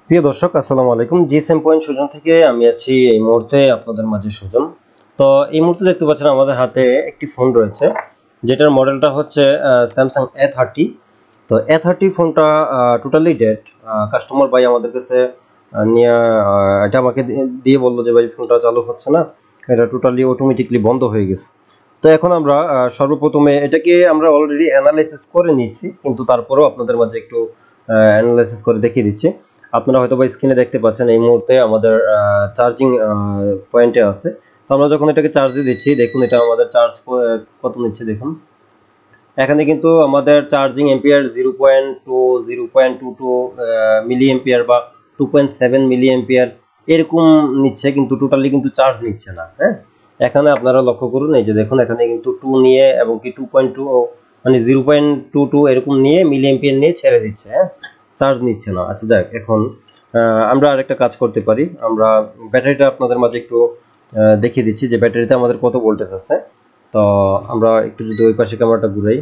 প্রিয় দর্শক, আসসালামু আলাইকুম। জিএসএম পয়েন্ট সুজন থেকে আমি আছি এই মুহূর্তে আপনাদের মাঝে সুজন। তো এই মুহূর্তে দেখতে পাচ্ছেন আমাদের হাতে একটি ফোন রয়েছে, যেটার মডেলটা হচ্ছে স্যামসাং A30। তো A30 ফোনটা টোটালি ডেড। কাস্টমার ভাই আমাদের কাছে নিয়ে এটা আমাকে দিয়ে বললো যে ভাই ফোনটা চালু হচ্ছে না, এটা টোটালি অটোমেটিকলি বন্ধ হয়ে গেছে। তো এখন আমরা সর্বপ্রথমে এটাকে আমরা অলরেডি অ্যানালাইসিস করে নিয়েছি, কিন্তু তারপরেও আপনাদের মাঝে একটু অ্যানালাইসিস করে দেখিয়ে দিচ্ছি। আপনারা হয়তো বা স্ক্রিনে দেখতে পাচ্ছেন এই মুহূর্তে আমাদের চার্জিং পয়েন্টে আছে। তো আমরা যখন এটাকে চার্জ দিয়ে দিচ্ছি, দেখুন এটা আমাদের চার্জ কত নিচ্ছে দেখুন। এখানে কিন্তু আমাদের চার্জিং এম্পিয়ার 0.22 মিলি এম্পিয়ার বা 2.7 মিলি এম্পিয়ার এরকম নিচ্ছে, কিন্তু টোটালি কিন্তু চার্জ নিচ্ছে না। হ্যাঁ, এখানে আপনারা লক্ষ্য করুন, এই যে দেখুন এখানে কিন্তু 2 নিয়ে এবং কি 2.2 মানে 0.22 এরকম নিয়ে মিলি এম্পিয়ার নিয়ে ছেড়ে দিচ্ছে। হ্যাঁ, চার্জ নিচ্ছে না। আচ্ছা যাক, এখন আমরা আরেকটা কাজ করতে পারি। আমরা ব্যাটারিটা আপনাদের মাঝে একটু দেখিয়ে দিচ্ছি যে ব্যাটারিতে আমাদের কত ভোল্টেজ আছে। তো আমরা একটু যদি ওই পাশে ক্যামেরাটা ঘুরাই,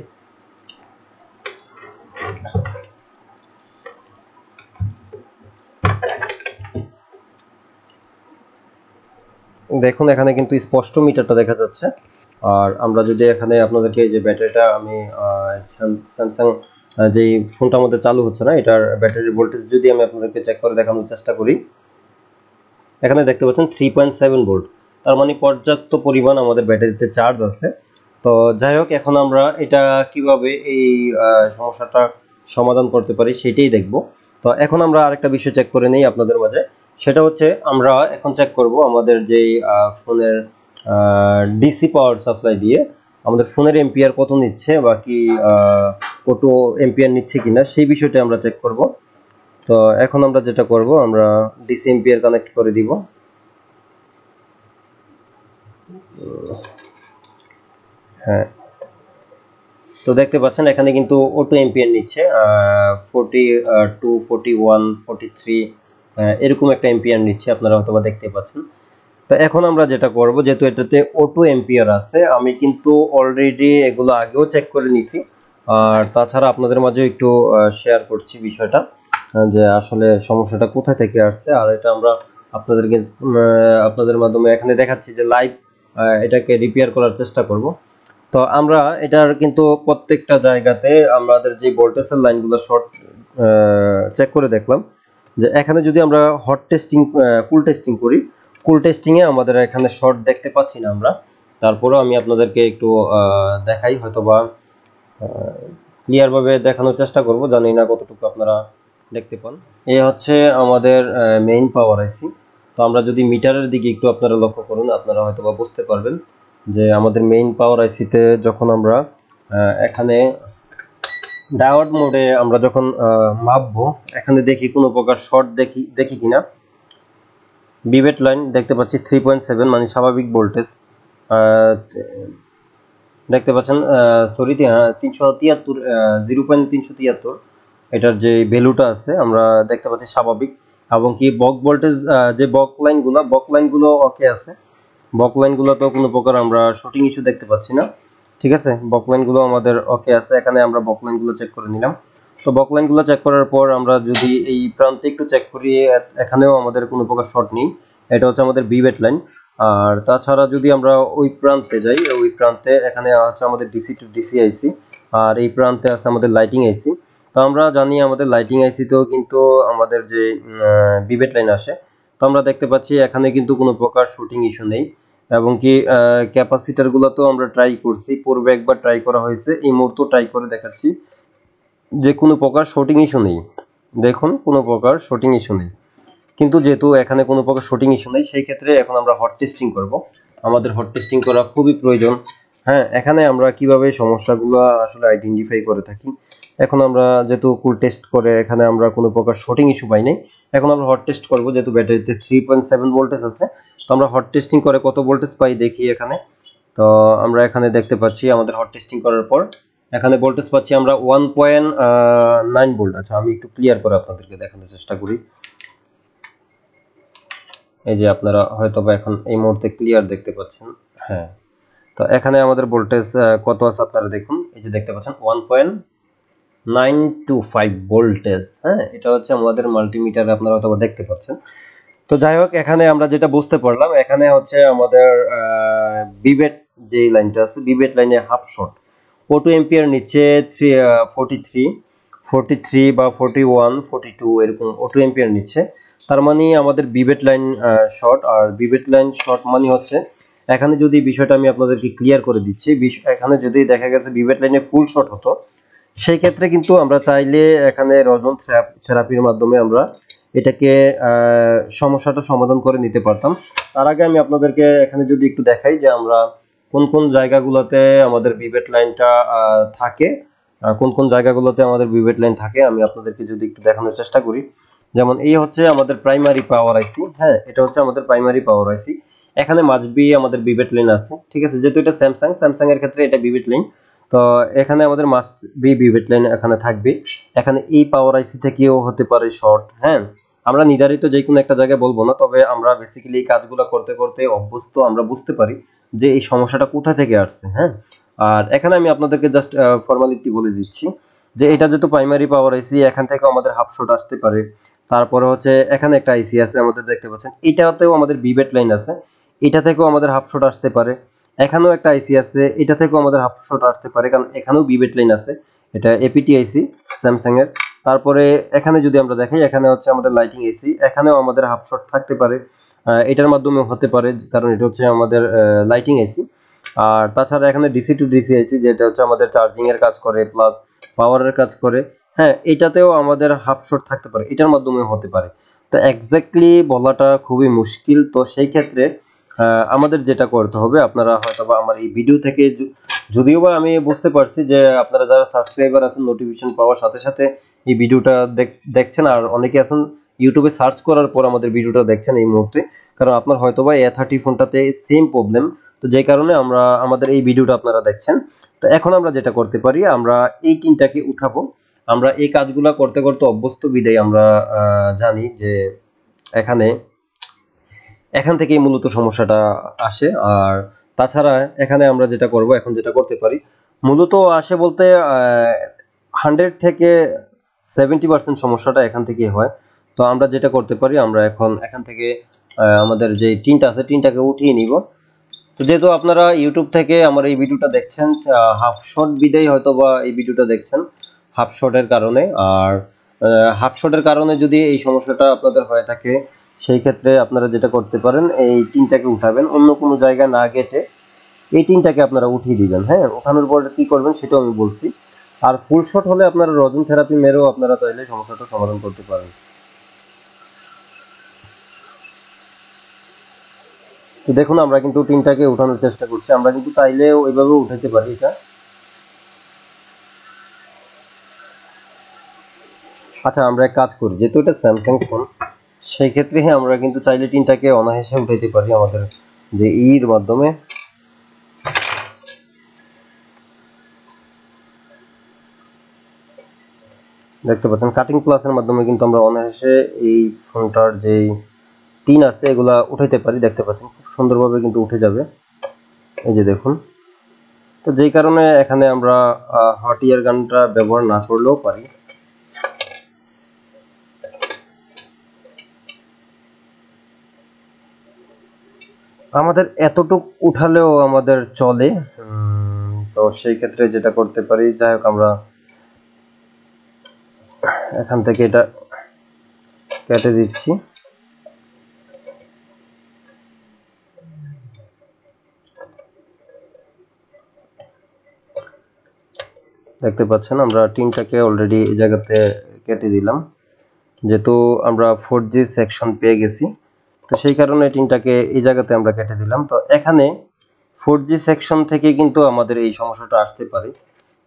দেখুন এখানে কিন্তু স্পষ্ট মিটারটা দেখা যাচ্ছে। আর আমরা যদি এখানে আপনাদেরকে এই যে ব্যাটারিটা আমি স্যামসাং যেই ফোনটা আমাদের চালু হচ্ছে না, এটার ব্যাটারির ভোল্টেজ যদি আমি আপনাদেরকে চেক করে দেখানোর চেষ্টা করি, এখানে দেখতে পাচ্ছেন 3.7 ভোল্ট। তার মানে পর্যাপ্ত পরিমাণ আমাদের ব্যাটারিতে চার্জ আছে। তো যাই হোক, এখন আমরা এটা কিভাবে এই সমস্যাটা সমাধান করতে পারি সেটাই দেখব। তো এখন আমরা আরেকটা বিষয় চেক করে নেই আপনাদের মাঝে। সেটা হচ্ছে আমরা এখন চেক করব আমাদের যেই ফোনের ডিসি পাওয়ার সাপ্লাই দিয়ে আমাদের ফোনের এম্পিয়ার কত নিচ্ছে বা কি কত এম্পিয়ার নিচ্ছে কিনা, সেই বিষয়টা আমরা চেক করব। তো এখন আমরা যেটা করব, আমরা ডিসি এম্পিয়ার কানেক্ট করে দিব। হ্যাঁ, তো দেখতে পাচ্ছেন এখানে কিন্তু অটো এম্পিয়ার নিচ্ছে 42, 41, 43 এরকম একটা এম্পিয়ার নিচ্ছে, আপনারা হয়তো বা দেখতে পাচ্ছেন। তো এখন আমরা যেটা করব, যেহেতু এটাতে অটো এম্পিয়ার আছে, আমি কিন্তু অলরেডি এগুলো আগেও চেক করে নিছি। আর তাছাড়া আপনাদের মাঝে একটু শেয়ার করছি বিষয়টা, যে আসলে সমস্যাটা কোথা থেকে আসছে। আর এটা আমরা আপনাদেরকে আপনাদের মাধ্যমে এখানে দেখাচ্ছি যে লাইভ এটাকে রিপেয়ার করার চেষ্টা করব। তো আমরা এটার কিন্তু প্রত্যেকটা জায়গাতে আমাদের যে ভোল্টেজের লাইনগুলো শর্ট চেক করে দেখলাম, যে এখানে যদি আমরা হট টেস্টিং কুল টেস্টিং করি, কুল টেস্টিংয়ে আমাদের এখানে শর্ট দেখতে পাচ্ছি না আমরা। তারপরেও আমি আপনাদেরকে একটু দেখাই, হয়তোবা ক্লিয়ারভাবে দেখানোর চেষ্টা করব, জানি না কতটুকু আপনারা দেখতে পান। এই হচ্ছে আমাদের মেইন পাওয়ার আইসি। তো আমরা যদি মিটারের দিকে একটু আপনারা লক্ষ্য করুন, আপনারা হয়তোবা বুঝতে পারবেন যে আমাদের মেইন পাওয়ার আইসিতে যখন আমরা এখানে ডায়োড মোডে আমরা যখন মাপবো, এখানে দেখি কোনো প্রকার শর্ট দেখি কিনা। বিভেট লাইন দেখতে পাচ্ছি 3.7, মানে স্বাভাবিক ভোল্টেজ দেখতে পাচ্ছেন। সরি, 373, 0.373 এটার যে ভ্যালুটা আছে আমরা দেখতে পাচ্ছি স্বাভাবিক। এবং কি বক ভোল্টেজ, যে বক লাইনগুলো ওকে আছে। বক লাইনগুলোতেও কোনো প্রকার আমরা শর্টিং ইস্যু দেখতে পাচ্ছি না। ঠিক আছে, বক লাইনগুলো আমাদের ওকে আছে। এখানে আমরা বক লাইনগুলো চেক করে নিলাম। তো বক লাইনগুলো চেক করার পর আমরা যদি এই প্রান্তে একটু চেক করি, এখানেও আমাদের কোনো প্রকার শর্ট নেই। এটা হচ্ছে আমাদের বিভেট লাইন। আর তাছাড়া যদি আমরা ওই প্রান্তে যাই, ওই প্রান্তে এখানে হচ্ছে আমাদের ডিসি টু ডিসি আইসি, আর এই প্রান্তে আছে আমাদের লাইটিং আইসি। তো আমরা জানি আমাদের লাইটিং আইসিতেও কিন্তু আমাদের যে বিভেট লাইন আসে। তো আমরা দেখতে পাচ্ছি এখানে কিন্তু কোনো প্রকার শুটিং ইস্যু নেই। এবং কি ক্যাপাসিটারগুলোতেও আমরা ট্রাই করছি, পূর্বে একবার ট্রাই করা হয়েছে, এই মুহূর্তে ট্রাই করে দেখাচ্ছি যে কোনো প্রকার শর্টিং ইস্যু নেই। দেখুন কোনো প্রকার শর্টিং ইস্যু নেই। কিন্তু যেহেতু এখানে কোনো প্রকার শর্টিং ইস্যু নেই, সেই ক্ষেত্রে এখন আমরা হট টেস্টিং করব। আমাদের হট টেস্টিং করা খুবই প্রয়োজন। হ্যাঁ, এখানে আমরা কিভাবে সমস্যাগুলো আসলে আইডেন্টিফাই করে থাকি। এখন আমরা যেহেতু কুল টেস্ট করে এখানে আমরা কোনো প্রকার শর্টিং ইস্যু পাই নাই, এখন আমরা হট টেস্ট করব। যেহেতু ব্যাটারিতে 3.7 ভোল্টেজ আছে, তো আমরা হট টেস্টিং করে কত ভোল্টেজ পাই দেখি এখানে। তো আমরা এখানে দেখতে পাচ্ছি আমাদের হট টেস্টিং করার পর এখানে ভোল্টেজ পাচ্ছি আমরা 1.9 ভোল্ট। আচ্ছা, আমি একটু ক্লিয়ার করে আপনাদেরকে দেখানোর চেষ্টা করি। এই যে আপনারা হয়তো বা এখন এই মুহূর্তে ক্লিয়ার দেখতে পাচ্ছেন। হ্যাঁ, তো এখানে আমাদের ভোল্টেজ কত আছে আপনারা দেখুন, এই যে দেখতে পাচ্ছেন 925 ভোল্টেজ। হ্যাঁ, এটা হচ্ছে আমাদের মাল্টিমিটারে আপনারা অথবা দেখতে পাচ্ছেন। তো যাই হোক, এখানে আমরা যেটা বুঝতে পারলাম, এখানে হচ্ছে আমাদের বিবেট যে লাইনটা আছে, বিবেট লাইনে হাফ শর্ট O2 এম্পিয়ার নিচ্ছে 43 বা 41 42 এরকম O2 এম্পিয়ার নিচ্ছে। তার মানে আমাদের বিবেট লাইন শর্ট। আর বিবেট লাইন শর্ট মানে হচ্ছে, এখানে যদি বিষয়টা আমি আপনাদেরকে ক্লিয়ার করে দিচ্ছি, এখানে যদি দেখা গেছে বিবেট লাইনে ফুল শর্ট হতো, সেই ক্ষেত্রে কিন্তু আমরা চাইলে এখানে রজন থেরাপির মাধ্যমে আমরা এটাকে সমস্যাটা সমাধান করে নিতে পারতাম। তার আগে আমি আপনাদেরকে এখানে যদি একটু দেখাই যে আমরা কোন কোন জায়গাগুলোতে আমাদের বিবেট লাইনটা থাকে, কোন কোন জায়গাগুলোতে আমাদের বিবেট লাইন থাকে, আমি আপনাদেরকে যদি একটু দেখানোর চেষ্টা করি। যেমন এই হচ্ছে আমাদের প্রাইমারি পাওয়ার আইসি। হ্যাঁ, এটা হচ্ছে আমাদের প্রাইমারি পাওয়ার আইসি। এখানে মাস্ট বি আমাদের বিবেট লাইন আছে, ঠিক আছে, যেহেতু এটা স্যামসাং এর ক্ষেত্রে এটা বিবেট লাইন। তো এখানে আমাদের মাস্ট বি বিবেট লাইন এখানে থাকবে। এখানে এই পাওয়ার আইসি থেকেও হতে পারে শর্ট। হ্যাঁ, আমরা নির্ধারিত যে কোনো একটা জায়গায় বলবো না, তবে আমরা বেসিক্যালি এই কাজগুলো করতে করতে অভ্যস্ত, আমরা বুঝতে পারি যে এই সমস্যাটা কোথা থেকে আসছে। হ্যাঁ, আর এখানে আমি আপনাদেরকে জাস্ট ফর্মালিটি বলে দিচ্ছি যে এটা যেহেতু প্রাইমারি পাওয়ার আইসি, এখান থেকে আমাদের হাফ শর্ট আসতে পারে। তারপরে হচ্ছে এখানে একটা আইসি আছে আমাদের, দেখতে পাচ্ছেন, এটাতেও আমাদের বিবেট লাইন আছে, এটা থেকেও আমাদের হাফ শর্ট আসতে পারে। এখানেও একটা আইসি আছে, এটা থেকেও আমাদের হাফ শর্ট আসতে পারে, কারণ এখানেও বিবেট লাইন আছে, এটা এপিটি আইসি স্যামসাং এর। তারপরে এখানে যদি আমরা দেখি, এখানে হচ্ছে আমাদের লাইটিং এসি, এখানেও আমাদের হাফ শর্ট থাকতে পারে, এটার মাধ্যমেও হতে পারে, কারণ এটা হচ্ছে আমাদের লাইটিং এসি। আর তাছাড়া এখানে ডিসি টু ডিসি এসি, যেটা হচ্ছে আমাদের চার্জিং এর কাজ করে প্লাস পাওয়ারের কাজ করে। হ্যাঁ, এটাতেও আমাদের হাফ শর্ট থাকতে পারে, এটার মাধ্যমেও হতে পারে। তো এক্স্যাক্টলি বলাটা খুবই মুশকিল। তো সেই ক্ষেত্রে আমাদের যেটা করতে হবে, আপনারা হয়তো বা আমার এই ভিডিও থেকে, যদিও বা আমি বুঝতে পারছি যে আপনারা যারা সাবস্ক্রাইবার আছেন নোটিফিকেশন পাওয়ার সাথে সাথে এই ভিডিওটা দেখছেন, আর অনেকে আছেন ইউটিউবে সার্চ করার পর আমাদের ভিডিওটা দেখছেন এই মুহূর্তে, কারণ আপনার হয়তো বা A30 ফোনটাতে সেম প্রবলেম, তো যে কারণে আমাদের এই ভিডিওটা আপনারা দেখছেন। তো এখন আমরা যেটা করতে পারি, আমরা এই টিনটাকে উঠাবো। আমরা এই কাজগুলা করতে করতে অভ্যস্ত বিদায় আমরা জানি যে এখান থেকেই মূলত সমস্যাটা আসে। আর তাছাড়া এখানে আমরা যেটা করব, এখন যেটা করতে পারি, মূলত আসে বলতে 100 থেকে 70% সমস্যাটা এখান থেকেই হয়। তো আমরা যেটা করতে পারি, আমরা এখান থেকে আমাদের যে টিনটা আছে, টিনটাকে উঠিয়ে নিব। তো যেহেতু আপনারা ইউটিউব থেকে আমার এই ভিডিওটা দেখছেন, হাফ শর্ট বিদায় হয়তো বা এই ভিডিওটা দেখছেন হাফ শর্টের কারণে। আর হাফ শর্টের কারণে যদি এই সমস্যাটা আপনাদের হয়ে থাকে, সেই ক্ষেত্রে আপনারা যেটা করতে পারেন, এই টিনটাকে উঠাবেন, অন্য কোনো জায়গায় না কেটে এই টিনটাকে আপনারা উঠিয়ে দিবেন। হ্যাঁ, ওঠানোর পর কি করবেন সেটাও আমি বলছি। আর ফুল শট হলে আপনারা রজন থেরাপি মেরেও আপনারা চাইলে সমস্যাটা সমাধান করতে পারেন। তো দেখুন, আমরা কিন্তু টিনটাকে উঠানোর চেষ্টা করছি, আমরা কিন্তু চাইলেও ওইভাবে উঠাতে পারি এটা। আচ্ছা, আমরা এক কাজ করি, যেহেতু এটা স্যামসাং ফোন, সেই ক্ষেত্রে আমরা কিন্তু চাইলে টিনটাকে অনায়াসে উঠাইতে পারি আমাদের যে ইর মাধ্যমে। দেখতে পাচ্ছেন কাটিং প্লাসের মাধ্যমে কিন্তু আমরা অনায়াসে এই ফোনটার যে টিন আছে এগুলা উঠাইতে পারি। দেখতে পাচ্ছেন খুব সুন্দরভাবে কিন্তু উঠে যাবে, এই যে দেখুন। তো যেই কারণে এখানে আমরা হট ইয়ার গানটা ব্যবহার না করলেও পারি। আমাদের এতটুক উঠালেও আমাদের চলে। তো সেই ক্ষেত্রে যেটা করতে পারি, যাই হোক, আমরা এখান থেকে এটা কেটে দিচ্ছি। দেখতে পাচ্ছেন আমরা টিনটাকে অলরেডি এই জায়গাতে কেটে দিলাম, যেহেতু আমরা 4G সেকশন পেয়ে গেছি। তো সেই কারণে টিনটাকে এই জায়গাতে আমরা কেটে দিলাম। তো এখানে 4G সেকশন থেকে কিন্তু আমাদের এই সমস্যাটা আসতে পারে।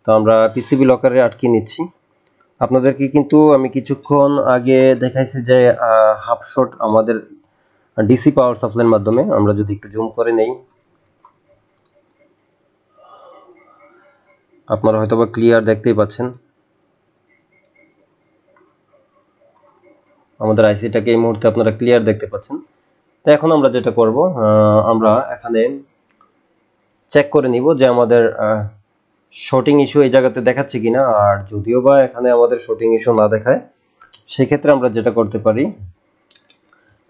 তো আমরা পিসিবি লকারে আটকে নিচ্ছি। আপনাদেরকে কিন্তু আমি কিছুক্ষণ আগে দেখাইছি যে হাফ শট আমাদের ডিসি পাওয়ার সাপ্লাইয়ের মাধ্যমে। আমরা যদি একটু জুম করে নেই, আপনারা হয়তোবা ক্লিয়ার দেখতেই পাচ্ছেন আমাদের আইসিটাকে এই মুহূর্তে আপনারা ক্লিয়ার দেখতে পাচ্ছেন। তো এখন আমরা যেটা করব, আমরা এখানে চেক করে নিব যে আমাদের শর্টিং ইস্যু এই জায়গাতে দেখাচ্ছে কিনা। আর যদিও বা এখানে আমাদের শর্টিং ইস্যু না দেখায়, সেক্ষেত্রে আমরা যেটা করতে পারি,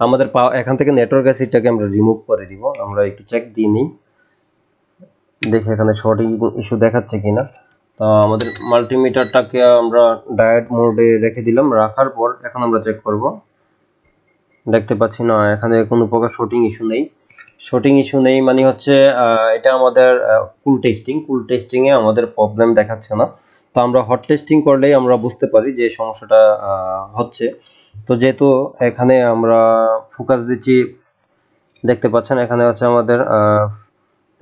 আমাদের এখান থেকে নেটওয়ার্ক অ্যাসিডটাকে আমরা রিমুভ করে দিব। আমরা একটু চেক দিয়ে নিই, দেখি এখানে শর্টিং ইস্যু দেখাচ্ছে কিনা। তো আমাদের মাল্টিমিটারটাকে আমরা ডায়োড মোডে রেখে দিলাম। রাখার পর এখন আমরা চেক করব। দেখতে পাচ্ছি না, এখানে কোনো প্রকার শর্টিং ইস্যু নেই। শর্টিং ইস্যু নেই মানে হচ্ছে এটা আমাদের কুল টেস্টিংয়ে আমাদের প্রবলেম দেখাচ্ছে না। তো আমরা হট টেস্টিং করলেই আমরা বুঝতে পারি যে সমস্যাটা হচ্ছে। তো যেহেতু এখানে আমরা ফোকাস দিচ্ছি, দেখতে পাচ্ছেন এখানে হচ্ছে আমাদের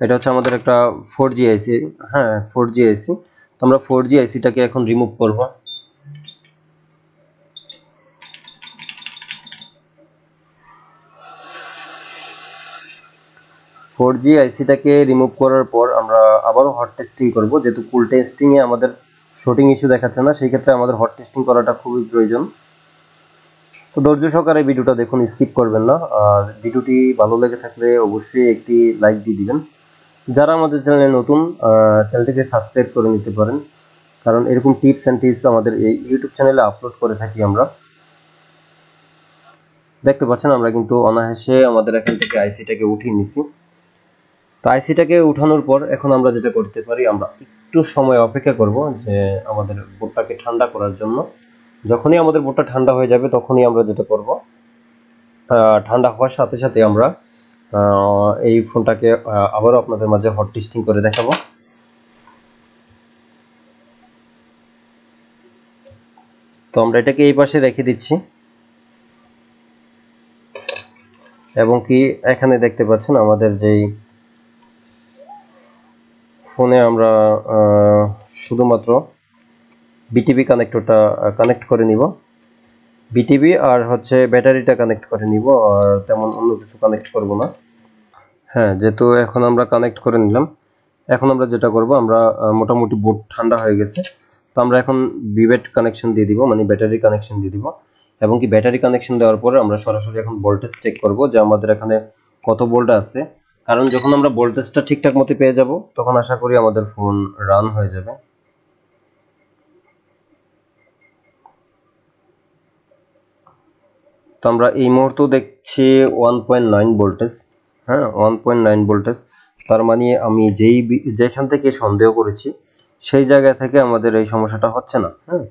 এটা হচ্ছে আমাদের একটা 4G আইসি। হ্যাঁ, 4G আইসি। তো আমরা 4G আইসিটাকে এখন রিমুভ করব। 4G আইসিটাকে রিমুভ করার পর আমরা আবারও হট টেস্টিং করব। যেহেতু কুল টেস্টিংয়ে আমাদের শর্টিং ইস্যু দেখাচ্ছে না, সেই ক্ষেত্রে আমাদের হট টেস্টিং করাটা খুবই প্রয়োজন। তো ধৈর্য সহকারে ভিডিওটা দেখুন, স্কিপ করবেন না। আর ভিডিওটি ভালো লেগে থাকলে অবশ্যই একটি লাইক দিয়ে দিবেন। যারা আমাদের চ্যানেলে নতুন, চ্যানেলটিকে সাবস্ক্রাইব করে নিতে পারেন, কারণ এরকম টিপস অ্যান্ড টিপস আমাদের এই ইউটিউব চ্যানেলে আপলোড করে থাকি আমরা। দেখতে পাচ্ছেন আমরা কিন্তু অনায়াসে আমাদের এখান থেকে আইসিটাকে উঠিয়ে নিছি। তো আইসিটাকে উঠানোর পর এখন আমরা যেটা করতে পারি, আমরা একটু সময় অপেক্ষা করব যে আমাদের বোর্ডটাকে ঠান্ডা করার জন্য। যখনই আমাদের বোর্ডটা ঠান্ডা হয়ে যাবে তখনই আমরা যেটা করব, ঠান্ডা হওয়ার সাথে সাথে আমরা এই ফোনটাকে আবারও আপনাদের মাঝে হট টেস্টিং করে দেখাবো। তো আমরা এটাকে এই পাশে রেখে দিচ্ছি, এবং কি এখানে দেখতে পাচ্ছেন আমাদের যেই ফোনে আমরা শুধুমাত্র বিটিভি কানেক্টরটা কানেক্ট করে নিব। বিটিভি আর হচ্ছে ব্যাটারিটা কানেক্ট করে নিব, আর তেমন অন্য কিছু কানেক্ট করব না। হ্যাঁ, যেহেতু এখন আমরা কানেক্ট করে নিলাম, এখন আমরা যেটা করব, আমরা মোটামুটি বোর্ড ঠান্ডা হয়ে গেছে। তো আমরা এখন বিভেট কানেকশন দিয়ে দিব, মানে ব্যাটারি কানেকশন দিয়ে দিব। এবং কি ব্যাটারি কানেকশন দেওয়ার পরে আমরা সরাসরি এখন ভোল্টেজ চেক করব যে আমাদের এখানে কত ভোল্ট আছে। কারণ যখন আমরা ভোল্টেজটা ঠিকঠাক মতো পেয়ে যাব, তখন আশা করি আমাদের ফোন রান হয়ে যাবে। তো আমরা এই মুহূর্তেও দেখছি 1.9 ভোল্টেজ। হ্যাঁ, 1.9 ভোল্টেজ। তার মানে আমি যেখান থেকে সন্দেহ করেছি সেই জায়গা থেকে আমাদের এই সমস্যাটা হচ্ছে না। হ্যাঁ,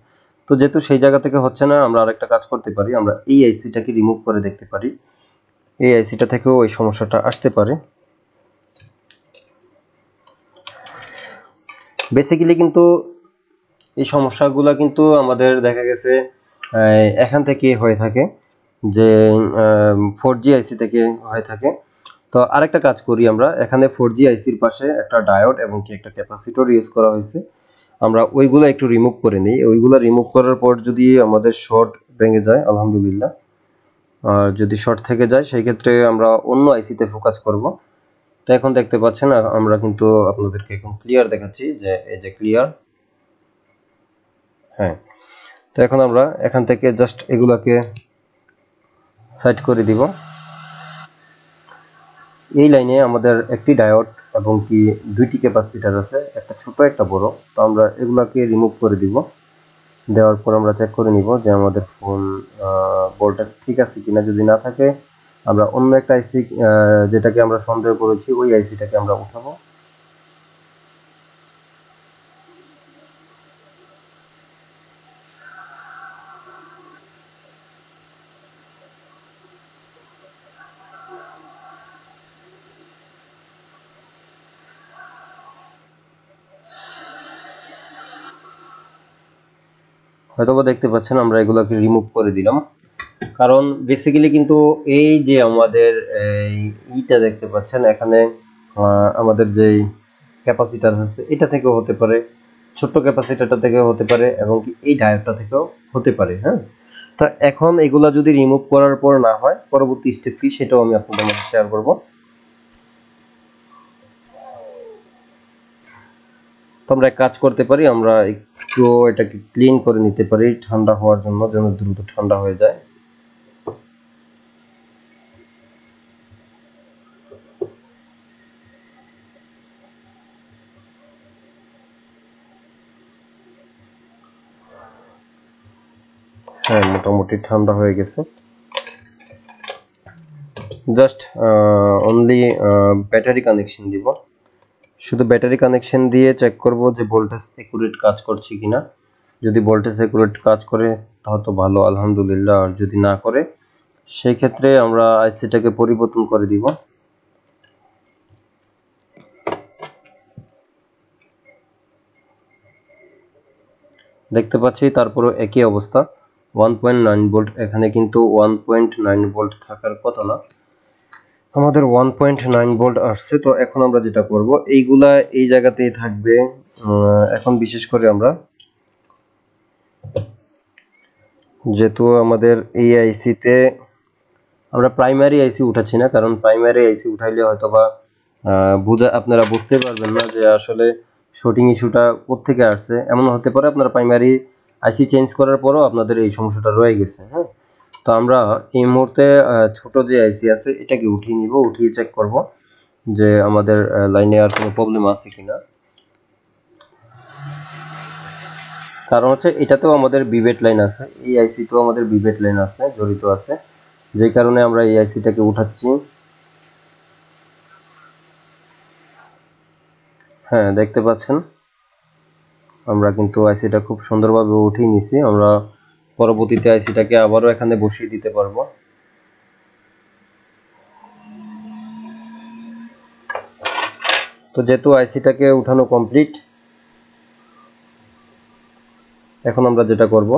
তো যেহেতু সেই জায়গা থেকে হচ্ছে না, আমরা আরেকটা কাজ করতে পারি, আমরা এই আইসিটাকে রিমুভ করে দেখতে পারি। এই আইসিটা থেকেও ওই সমস্যাটা আসতে পারে। বেসিক্যালি কিন্তু এই সমস্যাগুলো কিন্তু আমাদের দেখা গেছে এখান থেকে হয়ে থাকে, যে 4G আইসি থেকে হয়ে থাকে। তো আরেকটা কাজ করি, আমরা এখানে 4G আইসির পাশে একটা ডায়োড এবং কি একটা ক্যাপাসিটর ইউজ করা হয়েছে। আমরা ওইগুলো একটু রিমুভ করে নিই। ওইগুলো রিমুভ করার পর যদি আমাদের শর্ট ভেঙে যায় আলহামদুলিল্লাহ, আর যদি শর্ট থেকে যায় সেই ক্ষেত্রে আমরা অন্য আইসিতে ফোকাস করব। তো এখন দেখতে পাচ্ছেন আমরা কিন্তু আপনাদেরকে এখন ক্লিয়ার দেখাচ্ছি, যে এই যে ক্লিয়ার। হ্যাঁ, তো এখন আমরা এখান থেকে জাস্ট এগুলাকে সাইড করে দিব। এই লাইনে আমাদের একটি ডায়োড এবং কি দুইটি ক্যাপাসিটার আছে, একটা ছোট একটা বড়। তো আমরা এগুলাকে রিমুভ করে দিব। দেওয়ার পর আমরা চেক করে নিব যে আমাদের ফোন ভোল্টেজ ঠিক আছে কিনা। যদি না থাকে আমরা অন্য একটা আইসি, যেটাকে আমরা সন্দেহ করেছি, ওই আইসিটাকে আমরা উঠাবো। হয়তোবা দেখতে পাচ্ছেন আমরা এগুলোকে রিমুভ করে দিলাম। কারণ বেসিক্যালি কিন্তু এই যে আমাদের এইটা দেখতে পাচ্ছেন এখানে, আমাদের যেই ক্যাপাসিটার আছে এটা থেকেও হতে পারে, ছোট্ট ক্যাপাসিটারটা থেকেও হতে পারে, এবং কি এই ডায়োডটা থেকেও হতে পারে। হ্যাঁ, তা এখন এগুলা যদি রিমুভ করার পর না হয়, পরবর্তী স্টেপ কি সেটাও আমি আপনাদের মধ্যে শেয়ার করব। তো আমরা এক কাজ করতে পারি, আমরা একটু এটাকে ক্লিন করে নিতে পারি ঠান্ডা হওয়ার জন্য, যেন দ্রুত ঠান্ডা হয়ে যায়। হ্যাঁ, মোটামুটি ঠান্ডা হয়ে গেছে। জাস্ট অনলি ব্যাটারি কানেকশন দিব। শুধু ব্যাটারি কানেকশন দিয়ে চেক করব যে ভোল্টেজ একুরেট কাজ করছে কিনা। যদি ভোল্টেজ একুরেট কাজ করে তাহলে তো ভালো, আলহামদুলিল্লাহ। আর যদি না করে সেই ক্ষেত্রে আমরা আইসিটাকে পরিবর্তন করে দিব। দেখতে পাচ্ছি তারপরও একই অবস্থা, 1.9 ভোল্ট। এখানে কিন্তু 1.9 ভোল্ট থাকার কথা না, আমাদের 1.9 ভোল্ট আসছে। তো এখন আমরা যেটা করব, এইগুলা এই জায়গাতেই থাকবে। এখন বিশেষ করে আমরা যেহেতু আমাদের এই আইসিতে আমরা প্রাইমারি আইসি উঠাচ্ছি না, কারণ প্রাইমারি আইসি উঠাইলে হয়তো বা আপনারা বুঝতে পারবেন না যে আসলে শর্টিং ইস্যুটা কোত্থেকে আসছে। এমন হতে পারে আপনারা প্রাইমারি আইসি চেঞ্জ করার পরও আপনাদের এই সমস্যাটা রয়ে গেছে। হ্যাঁ, তো আমরা এই মুহূর্তে ছোট যে আইসি আছে এটাকে উঠিয়ে নিব, উঠিয়ে চেক করব যে আমাদের লাইনে আর কোনো প্রবলেম আছে কিনা। কারণ হচ্ছে এটাতেও আমাদের বিভেট লাইন আছে, এই আইসিতেও আমাদের বিভেট লাইন আছে, জড়িত আছে, যেই কারণে আমরা এই আইসিটাকে উঠাচ্ছি। হ্যাঁ, দেখতে পাচ্ছেন আমরা কিন্তু আইসিটা খুব সুন্দরভাবে উঠিয়ে নিছি। আমরা পরবর্তীতে আইসিটাকে আবারও এখানে বসিয়ে দিতে পারবো। তো যেহেতু আইসিটাকে উঠানো কমপ্লিট, এখন আমরা যেটা করব,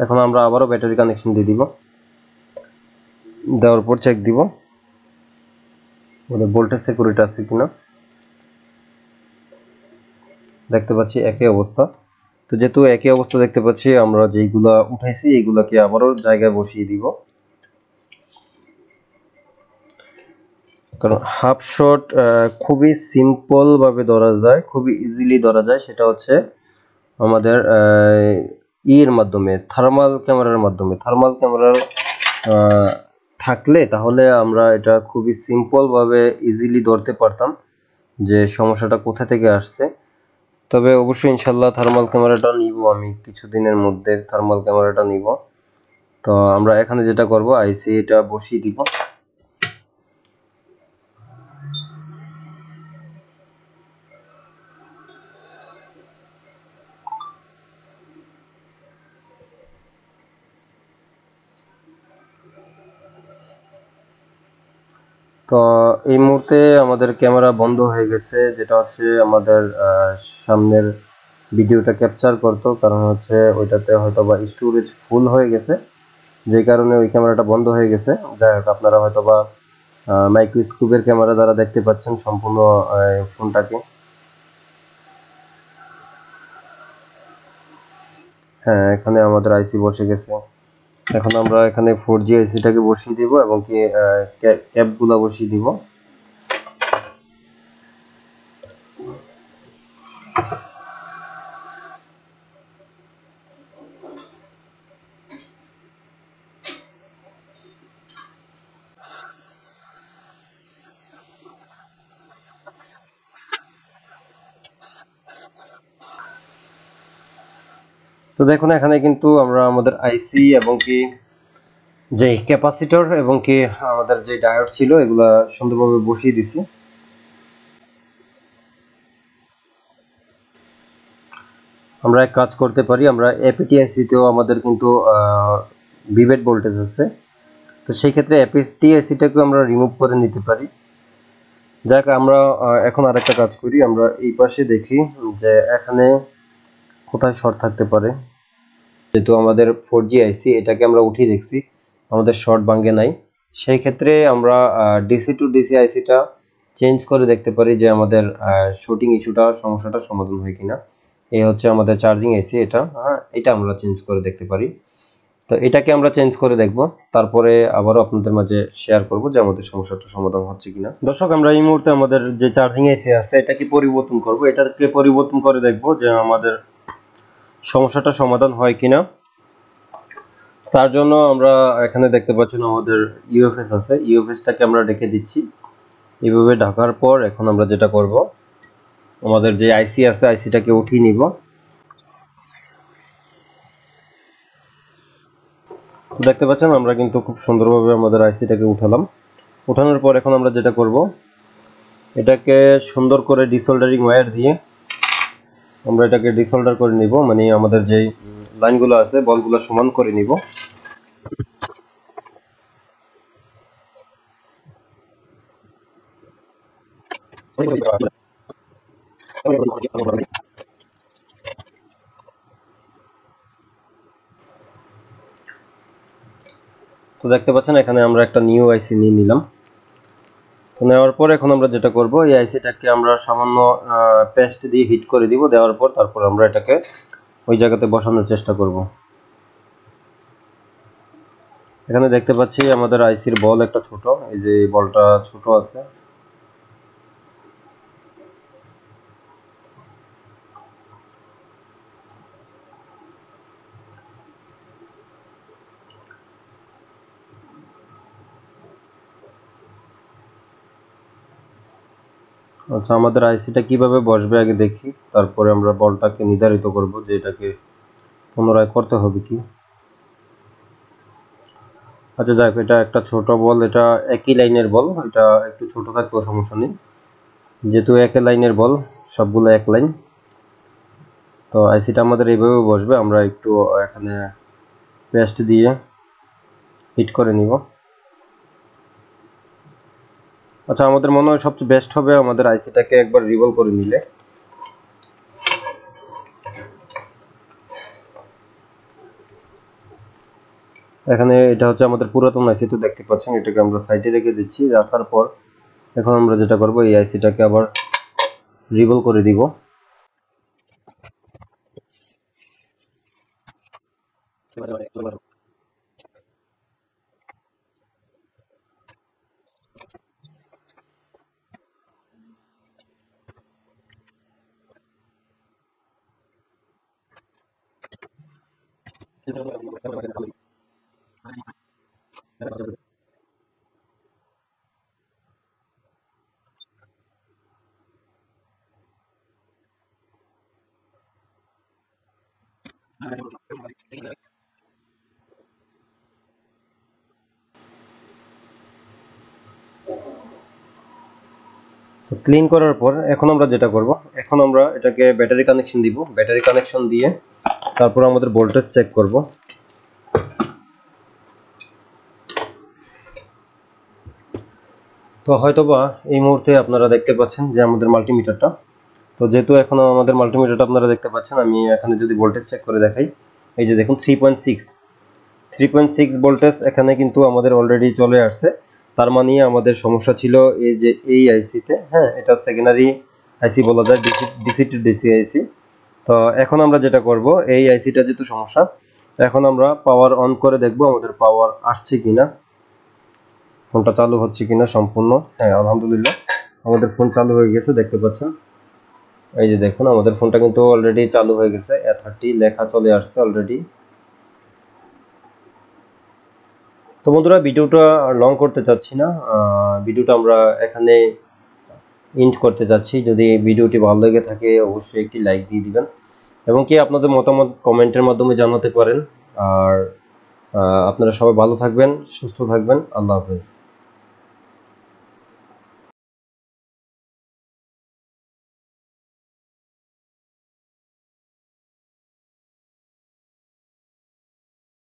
এখন আমরা আবারও ব্যাটারি কানেকশন দিয়ে দিব। দেওয়ার পর চেক দিব ভোল্টেজ সিকিউরিটি আছে কিনা। দেখতে পাচ্ছি একই অবস্থা। তো যেহেতু একই অবস্থা দেখতে পাচ্ছি, আমরা যেইগুলা উঠাইছি এইগুলাকে আবারও জায়গায় বসিয়ে দিব। কারণ হাফ শট খুবই সিম্পল ভাবে ধরা যায়, খুবই ইজিলি ধরা যায়। সেটা হচ্ছে আমাদের ইয়ের মাধ্যমে, থার্মাল ক্যামেরার মাধ্যমে। থার্মাল ক্যামেরার থাকলে তাহলে আমরা এটা খুবই সিম্পল ভাবে ইজিলি ধরতে পারতাম যে সমস্যাটা কোথা থেকে আসছে। তবে অবশ্যই ইনশাল্লাহ থার্মাল ক্যামেরাটা নিব, আমি কিছুদিনের মধ্যে থার্মাল ক্যামেরাটা নিব। তো আমরা এখানে যেটা করব, আইসি এটা বসিয়ে দিব। তো এই মুহূর্তে আমাদের ক্যামেরা বন্ধ হয়ে গেছে, যেটা হচ্ছে আমাদের সামনের ভিডিওটা ক্যাপচার করতো। কারণ হচ্ছে ওইটাতে হয়তো বা স্টোরেজ ফুল হয়ে গেছে, যে কারণে ওই ক্যামেরাটা বন্ধ হয়ে গেছে। যাই হোক, আপনারা হয়তো বা মাইক্রোস্কোপের ক্যামেরা দ্বারা দেখতে পাচ্ছেন সম্পূর্ণ ফোনটাকে। হ্যাঁ, এখানে আমাদের আইসি বসে গেছে। এখন আমরা এখানে 4G আইসিটাকে বসিয়ে দিব এবং কি ক্যাপগুলো বসিয়ে দিব। তো দেখুন এখানে কিন্তু আমরা আমাদের আইসি এবং কি যে ক্যাপাসিটর এবং কি আমাদের যে ডায়োড ছিল এগুলা সুন্দরভাবে বসিয়ে দিছি। আমরা এক কাজ করতে পারি, আমরা এপিটি আইসিতেও আমাদের কিন্তু বিভেট ভোল্টেজ আছে। তো সেই ক্ষেত্রে এপিটি আইসিটাকে আমরা রিমুভ করে নিতে পারি। যাক, আমরা এখন আরেকটা কাজ করি, আমরা এই পাশে দেখি যে এখানে কোথায় শর্ট থাকতে পারে। যেহেতু আমাদের 4G আইসি, এটাকে আমরা উঠিয়ে দেখছি, আমাদের শর্ট ভাঙে নাই। সেই ক্ষেত্রে আমরা ডিসি টু ডিসি আইসিটা চেঞ্জ করে দেখতে পারি যে আমাদের শর্টিং ইস্যুটা, সমস্যাটা সমাধান হয় কিনা। এই হচ্ছে আমাদের চার্জিং আইসি, এটা এটা আমরা চেঞ্জ করে দেখতে পারি। তো এটাকে আমরা চেঞ্জ করে দেখব, তারপরে আবারও আপনাদের মাঝে শেয়ার করব যে আমাদের সমস্যাটা সমাধান হচ্ছে কিনা। দর্শক, আমরা এই মুহূর্তে আমাদের যে চার্জিং এসি আছে এটাকে পরিবর্তন করব, এটাকে পরিবর্তন করে দেখব যে আমাদের সমস্যাটা সমাধান হয় কিনা। তার জন্য আমরা এখানে দেখতে পাচ্ছেন আমাদের ইউএফএস আছে, ইউএফএসটাকে আমরা রেখে দিচ্ছি। এইভাবে ঢাকার পর এখন আমরা যেটা করব, আমাদের যে আইসি আছে আইসিটাকে উঠিয়ে নিব। দেখতে পাচ্ছেন আমরা কিন্তু খুব সুন্দরভাবে আমাদের আইসিটাকে উঠালাম। উঠানোর পর এখন আমরা যেটা করব, এটাকে সুন্দর করে ডিসোল্ডারিং ওয়্যার দিয়ে আমরা এটাকে ডিসোল্ডার করে নিব, মানে আমাদের যে লাইনগুলো আছে বলগুলো সমান করে নিব। তো দেখতে পাচ্ছেন এখানে আমরা একটা নিউ আইসি নিয়ে নিলাম। তো নেওয়ার পর এখন আমরা যেটা করব, এই আইসিটাকে আমরা সামান্য পেস্ট দিয়ে হিট করে দিব। দেওয়ার পর তারপর আমরা এটাকে ওই জায়গাতে বসানোর চেষ্টা করব। এখানে দেখতে পাচ্ছি আমাদের আইসির বল একটা ছোট, এই যে এই বলটা ছোট আছে। আচ্ছা, আমাদের আইসিটা কিভাবে বসবে আগে দেখি, তারপরে আমরা বলটাকে নির্ধারিত করব যে এটাকে পুনরায় করতে হবে কি। আচ্ছা যাক, এটা একটা ছোট বল, এটা একই লাইনের বল, এটা একটু ছোট থাকলেও সমস্যা নেই, যেহেতু একই লাইনের বল, সবগুলো এক লাইন। তো আইসিটা আমাদের এইভাবে বসবে। আমরা একটু এখানে পেস্ট দিয়ে হিট করে নিব। আচ্ছা, আমাদের মনে হয় সবচেয়ে বেস্ট হবে আমাদের আইসিটাকে একবার রিভলভ করে নিলে। এখানে এটা হচ্ছে আমাদের পুরাতন আইসি, তো দেখতে পাচ্ছেন এটাকে আমরা সাইডে রেখে দিচ্ছি। রাখার পর এখন আমরা যেটা করব, এই আইসিটাকে আবার রিভলভ করে দিব। ক্লিন করার পর এখন আমরা যেটা করব, এখন আমরা এটাকে ব্যাটারি কানেকশন দিব। ব্যাটারি কানেকশন দিয়ে তারপর আমাদের ভোল্টেজ চেক করব। তো হয়তোবা এই মুহূর্তে আপনারা দেখতে পাচ্ছেন যে আমাদের মাল্টিমিটারটা, তো যেহেতু এখনো আমাদের মাল্টিমিটারটা আপনারা দেখতে পাচ্ছেন, আমি এখানে যদি ভোল্টেজ চেক করে দেখাই, এই যে দেখুন 3.6 ভোল্টেজ এখানে কিন্তু আমাদের অলরেডি চলে আসছে। তার মানে আমাদের সমস্যা ছিল এই যে এই আইসিতে, হ্যাঁ, এটা সেকেন্ডারি আইসি বলা যায়, ডিসি টু ডিসি আইসি। তো এখন আমরা যেটা করব, এই আইসিটা যেহেতু সমস্যা, এখন আমরা পাওয়ার অন করে দেখব আমাদের পাওয়ার আসছে কিনা, ফোনটা চালু হচ্ছে কিনা সম্পূর্ণ। হ্যাঁ, আলহামদুলিল্লাহ আমাদের ফোন চালু হয়ে গেছে, দেখতে পাচ্ছেন। এই যে দেখুন আমাদের ফোনটা কিন্তু অলরেডি চালু হয়ে গেছে, A30 লেখা চলে আসছে অলরেডি। তো বন্ধুরা, ভিডিওটা লং করতে চাচ্ছি না, ভিডিওটা আমরা এখানে এন্ড করতে যাচ্ছি। যদি ভিডিওটি ভালো লেগে থাকে অবশ্যই একটি লাইক দিয়ে দিবেন এবং কি আপনাদের মতামত কমেন্টের মাধ্যমে জানাতে পারেন। আর আপনারা সবাই ভালো থাকবেন, সুস্থ থাকবেন। আল্লাহ হাফেজ।